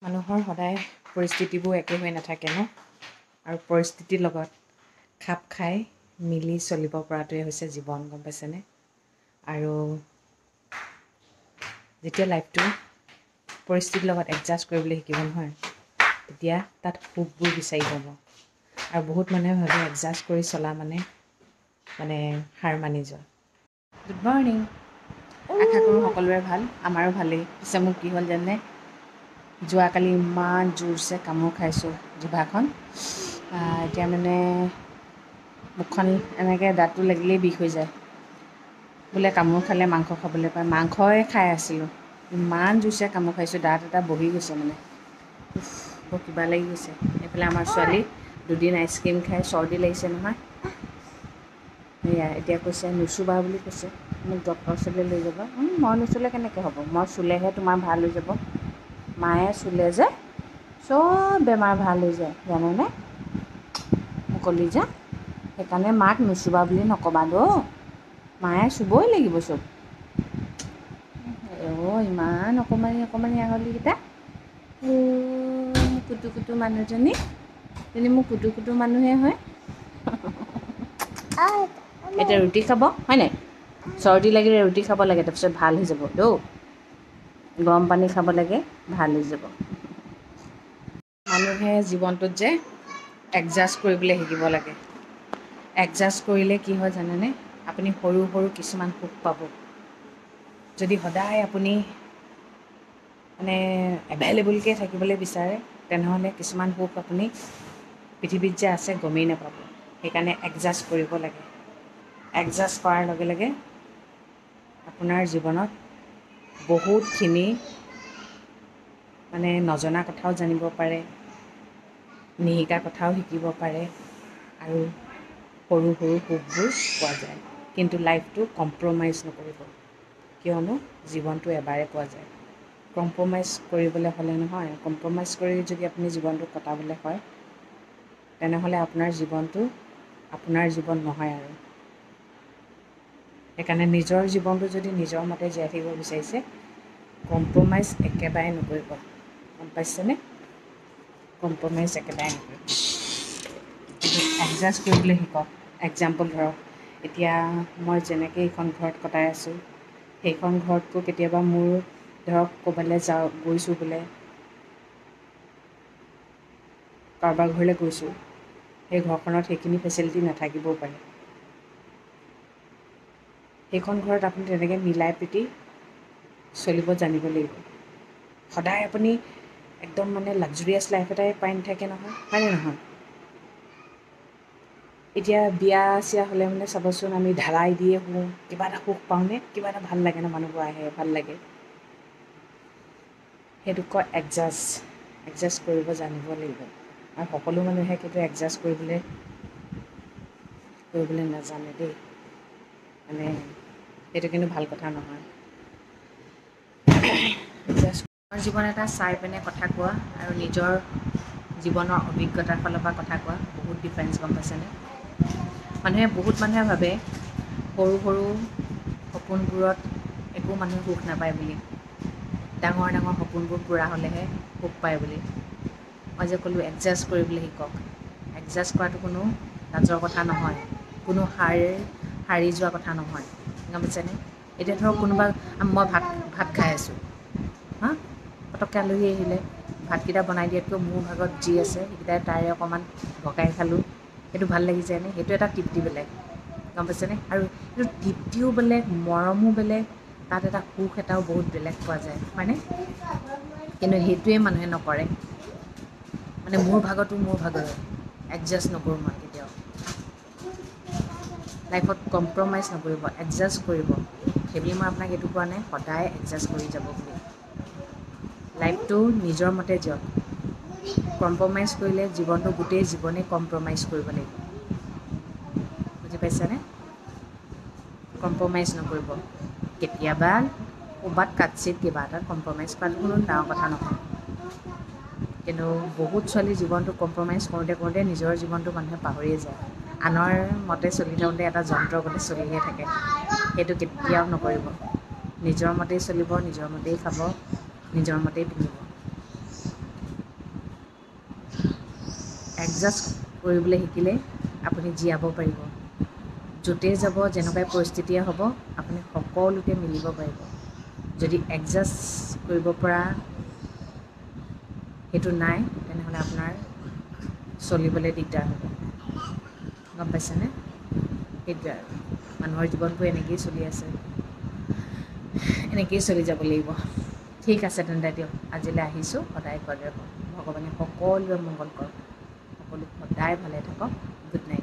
মানুহৰ সদায় পৰিস্থিতিবোৰ একে হৈ নাথাকে ন, আৰু পৰিস্থিতিৰ লগত খাপ খাই মিলি চলিব পৰাটোৱে হৈছে জীৱন, গম পাইছেনে? আৰু যেতিয়া লাইফটো পৰিস্থিতিৰ লগত এডজাষ্ট কৰিবলৈ শিকিব নহয়, তেতিয়া তাত সুখবোৰ বিচাৰি পাব। আৰু বহুত মানুহে ভাবে এডজাষ্ট কৰি চলা মানে হাৰ মানি যোৱা। Good morning. আশা কৰোঁ সকলোৰে ভাল, আমাৰো ভালেই। পিছে মোৰ কি হ'ল জানে, যোৱাকালি ইমান জোৰছে কামোৰ খাইছোঁ জিভাখন। এতিয়া মানে মুখখন এনেকৈ দাঁতটো লাগিলেই বিষ হৈ যায়। বোলে কামোৰ খালে মাংস খাবলৈ পায়, মাংসই খাই আছিলোঁ। ইমান জোৰছে কামোৰ খাইছোঁ, দাঁত এটা বহি গৈছে মানে। বৰ কিবা লাগি গৈছে। এইফালে আমাৰ ছোৱালী 2 দিন আইচক্ৰীম খাই চৰ্দি লাগিছে নহয়। সেয়া এতিয়া কৈছে নুচুবা বুলি কৈছে, মোক ডক্টৰৰ ওচৰলৈ লৈ যাব। মই নুচুলে কেনেকৈ হ'ব, মই চুলেহে তোমাৰ ভাল হৈ যাব। মায়ে চুলে যে চব বেমাৰ ভাল হৈ যায়, জানেনে? মুকলি যে, সেইকাৰণে মাক নুচুবা বুলি নক'বা দেই। মায়ে চুবই লাগিব চব। ইমান অকণমানি অকণমানি আঙুলিকেইটা। মোৰ কুটু কুটু মানুহজনী, এজনী মোৰ কুটু কুটু মানুহে হয়। এতিয়া ৰুটি খাব হয় নাই? চৰ্দি লাগিলে ৰুটি খাব লাগে, তাৰপিছত ভাল হৈ যাব দেই। গৰম পানী খাব লাগে, ভাল হৈ যাব। মানুহে জীৱনটোত যে এডজাষ্ট কৰিবলৈ শিকিব লাগে। এডজাষ্ট কৰিলে কি হয় জানেনে? আপুনি সৰু সৰু কিছুমান সুখ পাব। যদি সদায় আপুনি এভেইলেবলকৈ থাকিবলৈ বিচাৰে, তেনেহ'লে কিছুমান সুখ আপুনি পৃথিৱীত যে আছে গমেই নাপাব। সেইকাৰণে এডজাষ্ট কৰিব লাগে। এডজাষ্ট কৰাৰ লগে লগে আপোনাৰ জীৱনত বহুতখিনি নজনা কথাও জানিব পাৰে, নিশিকা কথাও শিকিব পাৰে, আৰু সৰু সৰু সুখবোৰ পোৱা যায়। কিন্তু লাইফটো কম্প্ৰমাইজ নকৰিব, কিয়নো জীৱনটো এবাৰে পোৱা যায়। কম্প্ৰমাইজ কৰিবলৈ হ'লে নহয়, কম্প্ৰমাইজ কৰি যদি আপুনি জীৱনটো কটাবলৈ হয়, তেনেহ'লে আপোনাৰ জীৱনটো আপোনাৰ জীৱন নহয় আৰু। সেইকাৰণে নিজৰ জীৱনটো যদি নিজৰ মতে জীয়াই থাকিব বিচাৰিছে, কম্প্ৰমাইজ একেবাৰে নকৰিব, গম পাইছেনে? কম্প্ৰমাইজ একেবাৰে নকৰিব, কিন্তু এডজাষ্ট কৰিবলৈ শিকক। এক্সাম্পল ধৰক, এতিয়া মই যেনেকৈ এইখন ঘৰত কটাই আছোঁ, সেইখন ঘৰতকৈ কেতিয়াবা মোৰ ধৰক ক'ৰবালৈ গৈছোঁ বোলে, কাৰোবাৰ ঘৰলৈ গৈছোঁ, সেই ঘৰখনত সেইখিনি ফেচিলিটি নাথাকিবও পাৰে। সেইখন ঘৰত আপুনি তেনেকৈ মিলাই প্ৰীতি চলিব জানিব লাগিব। সদায় আপুনি একদম লাক্সাৰিয়াছ লাইফ এটাই পাই নাথাকে নহয়, হয়নে নহয়? এতিয়া বিয়া চিয়া হ'লে চাবচোন, আমি ঢালাই দিয়ে শুওঁ, কিবা এটা সুখ পাওঁনে? কিবা এটা ভাল লাগে ন, মানুহবোৰ আহে ভাল লাগে। সেইটোক কয় এডজাষ্ট কৰিব জানিব লাগিব। আৰু সকলো মানুহে কিন্তু এডজাষ্ট কৰিবলৈ নাজানে দেই, সেইটো কিন্তু ভাল কথা নহয়। নিজৰ জীৱন এটা চাই পিনে কথা কোৱা আৰু নিজৰ জীৱনৰ অভিজ্ঞতাৰ ফালৰ পৰা কথা কোৱা বহুত ডিফাৰেঞ্চ, গম পাইছেনে? বহুত মানুহে ভাবে সৰু সৰু সপোনবোৰত একো মানুহে সুখ নাপায় বুলি, ডাঙৰ ডাঙৰ সপোনবোৰ পূৰা হ'লেহে সুখ পায় বুলি। মই যে ক'লোঁ এডজাষ্ট কৰিবলৈ শিকক। এডজাষ্ট কৰাটো কোনো লাজৰ কথা নহয়, কোনো হাৰি যোৱা কথা নহয়, গম পাইছেনে? এতিয়া ধৰক মই ভাত খাই আছোঁ, পটককৈ আলহী আহিলে, ভাতকেইটা বনাই দিয়াতকৈ মোৰ ভাগত যি আছে সেইকেইটাই তাৰে অকণমান ভগাই খালোঁ, সেইটো ভাল লাগি যায়নে? সেইটো এটা তৃপ্তি বেলেগ, গম পাইছেনে? আৰু সেইটো তৃপ্তিও বেলেগ, মৰমো বেলেগ, তাত এটা সুখ এটাও বহুত বেলেগ পোৱা যায়, হয়নে? কিন্তু সেইটোৱে মানুহে নকৰে। মোৰ ভাগতো মোৰ ভাগৰে, এডজাষ্ট নকৰোঁ মই কেতিয়াও। লাইফত কম্প্ৰমাইজ নকৰিব, এডজাষ্ট কৰিব। সেইবুলি মই আপোনাক এইটো কোৱা নাই সদায় এডজাষ্ট কৰি যাব বুলি। লাইফটো নিজৰ মতে দিয়ক। কম্প্ৰমাইজ কৰিলে জীৱনটো গোটেই জীৱনেই কম্প্ৰমাইজ কৰিব লাগিব, বুজি পাইছেনে? কম্প্ৰমাইজ নকৰিব। কেতিয়াবা ক'ৰবাত কাটচিত কিবা এটা কম্প্ৰমাইজ কৰাটো কোনো ডাঙৰ কথা নহয়, কিন্তু বহুত ছোৱালীৰ জীৱনটো কম্প্ৰমাইজ কৰোঁতে কৰোঁতে নিজৰ জীৱনটো মানুহে পাহৰিয়ে যায়। আনৰ মতে চলি থাকোঁতে এটা যন্ত্ৰৰ গতে চলিহে থাকে, সেইটো কেতিয়াও নকৰিব। নিজৰ মতেই চলিব, নিজৰ মতেই খাব, নিজৰ মতেই পিন্ধিব। এডজাষ্ট কৰিবলৈ শিকিলে আপুনি জীয়াব পাৰিব। য'তেই যাব, যেনেকুৱাই পৰিস্থিতিয়ে হ'ব, আপুনি সকলোতে মিলিব পাৰিব। যদি এডজাষ্ট কৰিব পৰা সেইটো নাই, তেনেহ'লে আপোনাৰ চলিবলৈ দিগদাৰ হ'ব। গম পাইছেনে? সেইটোৱে আৰু মানুহৰ জীৱনবোৰ এনেকৈয়ে চলি আছে, এনেকৈয়ে চলি যাব লাগিব। ঠিক আছে তেন্তে দিয়ক, আজিলৈ আহিছোঁ। সদায় কোৱাৰ দৰে ভগৱানে সকলোৰে মংগল কৰক, সকলো সদায় ভালে থাকক। Good night.